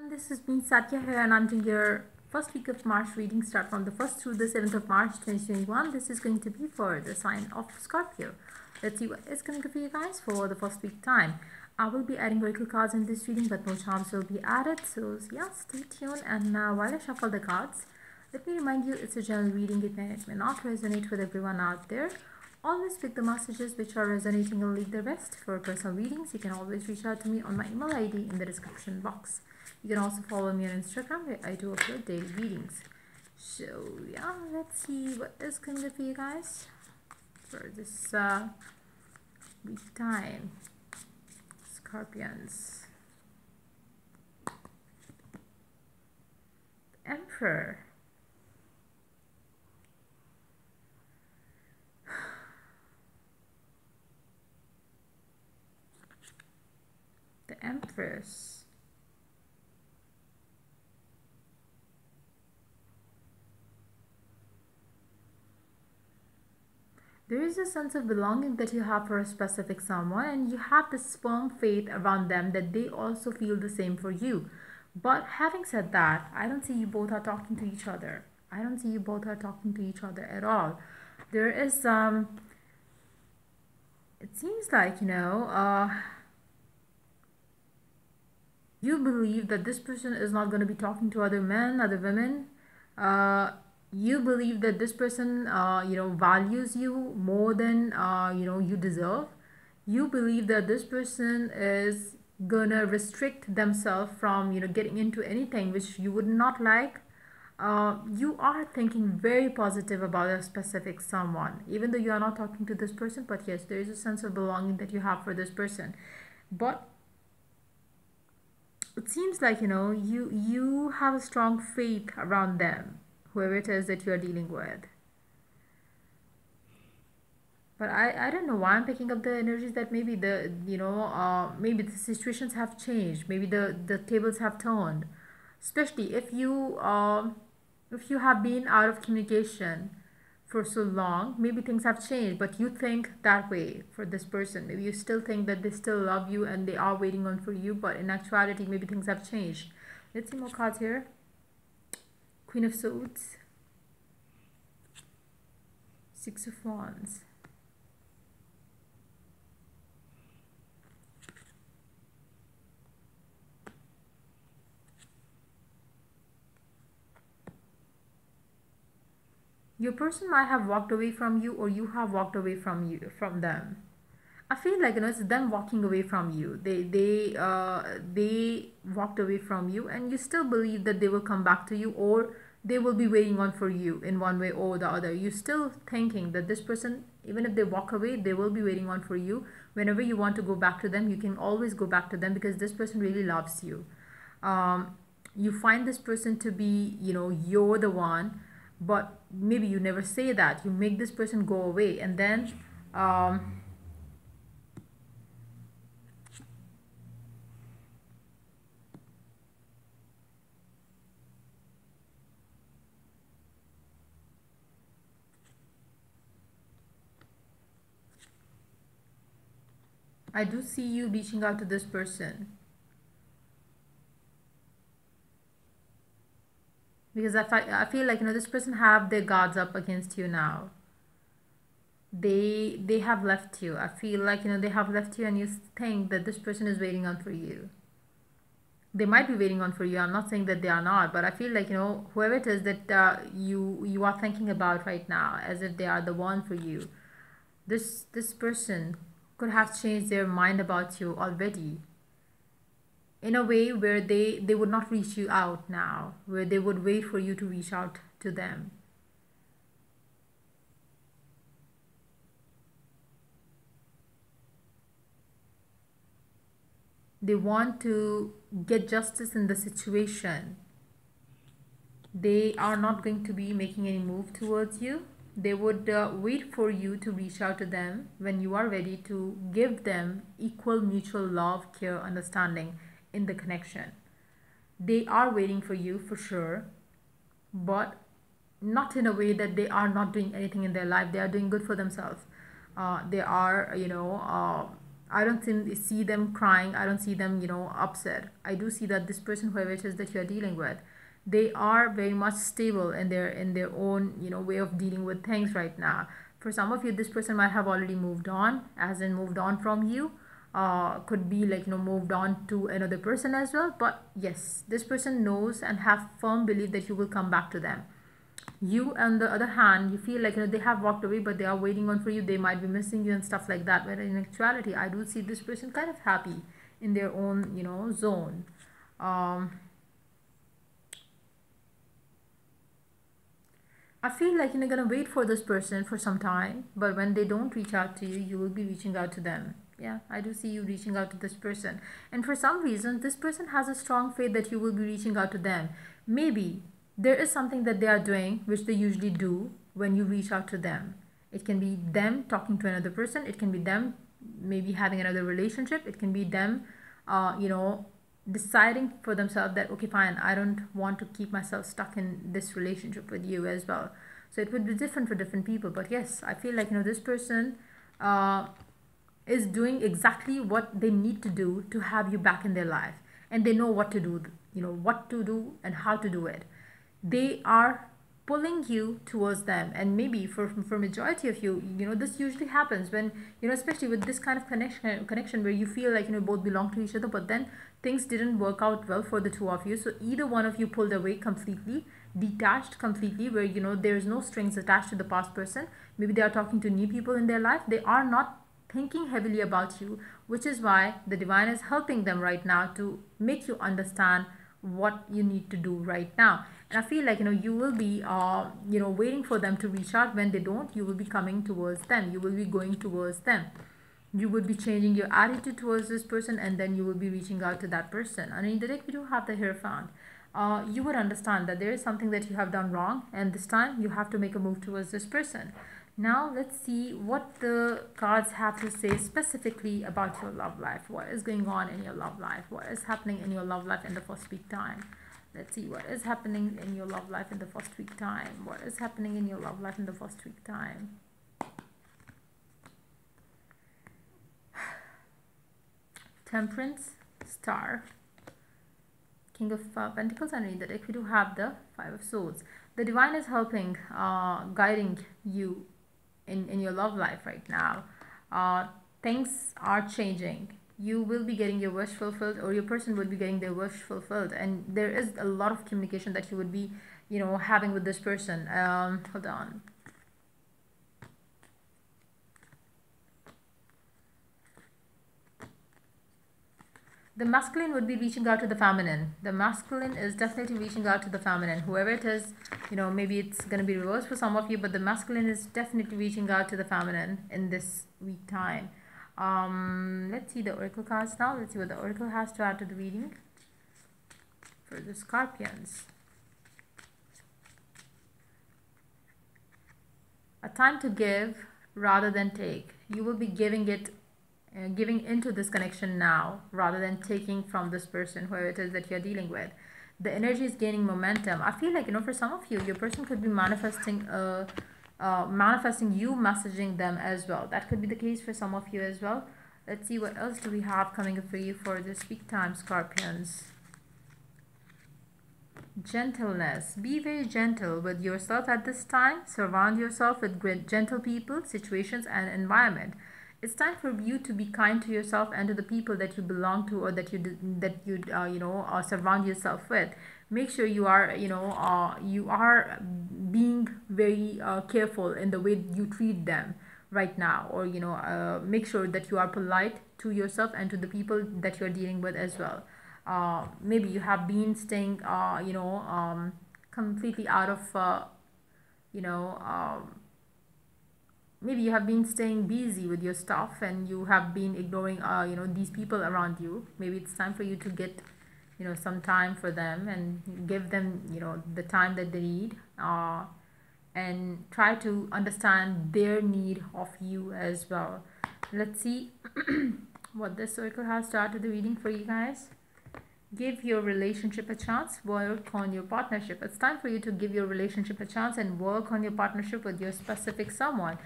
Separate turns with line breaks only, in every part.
This is me Satya here, and I'm doing your first week of March reading, start from the 1st through the 7th of March 2021. This is going to be for the sign of Scorpio. Let's see what is going to be for you guys for the first week time. I will be adding oracle cards in this reading, but no charms will be added. So yeah, stay tuned. And while I shuffle the cards, let me remind you it's a general reading. It may not resonate with everyone out there. Always pick the messages which are resonating and leave the rest. For personal readings, you can always reach out to me on my email ID in the description box. You can also follow me on Instagram where I do upload daily readings. So yeah, let's see what is going to be for you guys for this week time. Scorpions. The Emperor. The Empress. There is a sense of belonging that you have for a specific someone, and you have this firm faith around them that they also feel the same for you. But having said that, I don't see you both are talking to each other. I don't see you both are talking to each other at all. There is it seems like, you believe that this person is not going to be talking to other men, other women. You believe that this person, values you more than, you deserve. You believe that this person is gonna restrict themselves from, getting into anything which you would not like. You are thinking very positive about a specific someone, even though you are not talking to this person. But yes, there is a sense of belonging that you have for this person. But it seems like you have a strong faith around them, whoever it is that you are dealing with. But I don't know why I'm picking up the energies that maybe maybe the situations have changed, maybe the tables have turned, especially if you have been out of communication for so long. Maybe things have changed, but you think that way for this person. Maybe you still think that they still love you and they are waiting on for you, but in actuality maybe things have changed. Let's see more cards here. Queen of Swords, Six of Wands, your person might have walked away from you, or you have walked away from them. I feel like it's them walking away from you. They walked away from you, and you still believe that they will come back to you, or they will be waiting on for you in one way or the other. You're still thinking that this person, even if they walk away, they will be waiting on for you. Whenever you want to go back to them, you can always go back to them because this person really loves you. You find this person to be, you're the one, but maybe you never say that. You make this person go away, and then I do see you reaching out to this person, because I feel like this person have their guards up against you now. They have left you. I feel like they have left you, and you think that this person is waiting on for you. They might be waiting on for you. I'm not saying that they are not, but I feel like whoever it is that you are thinking about right now, as if they are the one for you. This person could have changed their mind about you already, in a way where they would not reach you out now, where they would wait for you to reach out to them. They want to get justice in the situation. They are not going to be making any move towards you. They would wait for you to reach out to them when you are ready to give them equal mutual love, care, understanding in the connection. They are waiting for you for sure, but not in a way that they are not doing anything in their life. They are doing good for themselves. They are, I don't see them crying. I don't see them, upset. I do see that this person, whoever it is that you're dealing with, they are very much stable in their own, way of dealing with things right now. For some of you, this person might have already moved on, as in moved on from you. Could be like, moved on to another person as well. But yes, this person knows and have firm belief that you will come back to them. You, on the other hand, you feel like, they have walked away, but they are waiting on for you. They might be missing you and stuff like that. But in actuality, I do see this person kind of happy in their own, zone. I feel like you're gonna wait for this person for some time, but when they don't reach out to you, you will be reaching out to them. Yeah, I do see you reaching out to this person. And for some reason, this person has a strong faith that you will be reaching out to them. Maybe there is something that they are doing, which they usually do when you reach out to them. It can be them talking to another person. It can be them maybe having another relationship. It can be them, deciding for themselves that, okay, fine, I don't want to keep myself stuck in this relationship with you as well. So it would be different for different people. But yes, I feel like, this person is doing exactly what they need to do to have you back in their life, and they know what to do, what to do and how to do it. They are pulling you towards them. And maybe for majority of you, this usually happens when, especially with this kind of connection where you feel like, both belong to each other, but then things didn't work out well for the two of you. So either one of you pulled away completely, detached completely, where, there's no strings attached to the past person. Maybe they are talking to new people in their life. They are not thinking heavily about you, which is why the divine is helping them right now to make you understand what you need to do right now. And I feel like, you will be waiting for them to reach out. When they don't, you will be coming towards them. You will be going towards them. You would be changing your attitude towards this person, and then you will be reaching out to that person. And in the deck, we do have the Hierophant. You would understand that there is something that you have done wrong, and this time you have to make a move towards this person. Now let's see what the cards have to say specifically about your love life. What is going on in your love life? What is happening in your love life in the first week time? Let's see what is happening in your love life in the first week time. What is happening in your love life in the first week time? Temperance, Star, King of Pentacles, and in the deck we do have the Five of Swords. The divine is helping, guiding you in your love life right now. Things are changing. You will be getting your wish fulfilled, or your person will be getting their wish fulfilled, and there is a lot of communication that you would be, having with this person. Hold on. The masculine would be reaching out to the feminine. The masculine is definitely reaching out to the feminine. Whoever it is, maybe it's going to be reversed for some of you, but the masculine is definitely reaching out to the feminine in this week time. Let's see the oracle cards now. Let's see what the oracle has to add to the reading for the Scorpions. A time to give rather than take. You will be giving into this connection now rather than taking from this person, whoever it is that you're dealing with. The energy is gaining momentum. I feel like, for some of you, your person could be manifesting you messaging them as well. That could be the case for some of you as well. Let's see what else do we have coming up for you for this week time, Scorpions. Gentleness. Be very gentle with yourself at this time. Surround yourself with great gentle people, situations, and environment. It's time for you to be kind to yourself and to the people that you belong to, or that you surround yourself with. Make sure you are you are being very careful in the way you treat them right now, or make sure that you are polite to yourself and to the people that you're dealing with as well. Maybe you have been staying completely out of maybe you have been staying busy with your stuff, and you have been ignoring these people around you. Maybe it's time for you to get some time for them, and give them the time that they need, and try to understand their need of you as well. Let's see what this circle has to add to the reading for you guys. Give your relationship a chance. Work on your partnership. It's time for you to give your relationship a chance and work on your partnership with your specific someone.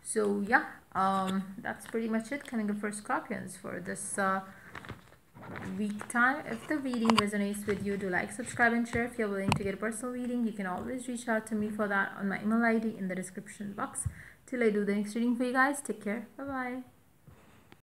So yeah, That's pretty much it coming up for Scorpions for this week time. If the reading resonates with you, do like, subscribe and share. If you're willing to get a personal reading, you can always reach out to me for that on my email ID in the description box. Till I do the next reading for you guys, take care. Bye bye.